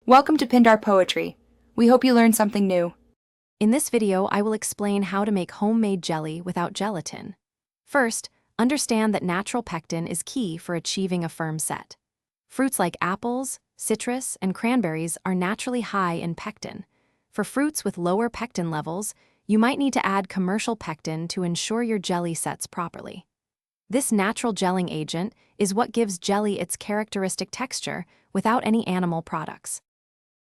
Welcome to Pindar Poetry. We hope you learned something new. In this video, I will explain how to make homemade jelly without gelatin. First, understand that natural pectin is key for achieving a firm set. Fruits like apples, citrus, and cranberries are naturally high in pectin. For fruits with lower pectin levels, you might need to add commercial pectin to ensure your jelly sets properly. This natural gelling agent is what gives jelly its characteristic texture without any animal products.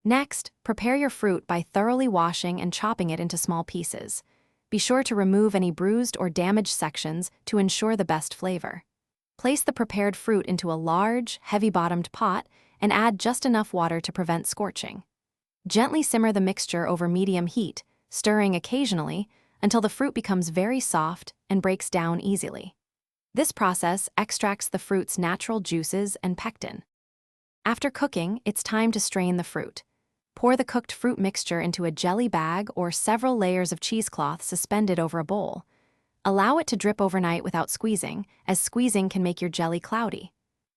Next, prepare your fruit by thoroughly washing and chopping it into small pieces. Be sure to remove any bruised or damaged sections to ensure the best flavor. Place the prepared fruit into a large, heavy-bottomed pot and add just enough water to prevent scorching. Gently simmer the mixture over medium heat, stirring occasionally until the fruit becomes very soft and breaks down easily. This process extracts the fruit's natural juices and pectin. After cooking, it's time to strain the fruit. Pour the cooked fruit mixture into a jelly bag or several layers of cheesecloth suspended over a bowl. Allow it to drip overnight without squeezing, as squeezing can make your jelly cloudy.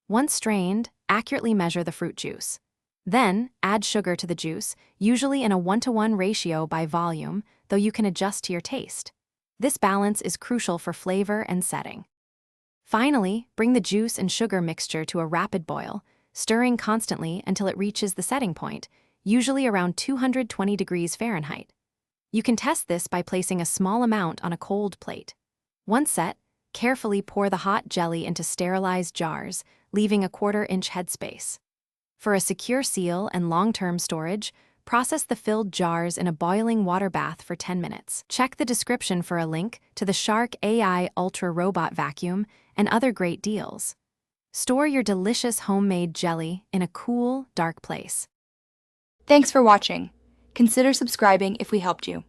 Once strained, accurately measure the fruit juice. Then, add sugar to the juice, usually in a 1-to-1 ratio by volume, though you can adjust to your taste. This balance is crucial for flavor and setting. Finally, bring the juice and sugar mixture to a rapid boil, stirring constantly until it reaches the setting point, usually around 220 degrees Fahrenheit. You can test this by placing a small amount on a cold plate. Once set, carefully pour the hot jelly into sterilized jars, leaving a 1/4-inch headspace. For a secure seal and long-term storage, process the filled jars in a boiling water bath for 10 minutes. Check the description for a link to the Shark AI Ultra Robot Vacuum and other great deals. Store your delicious homemade jelly in a cool, dark place. Thanks for watching. Consider subscribing if we helped you.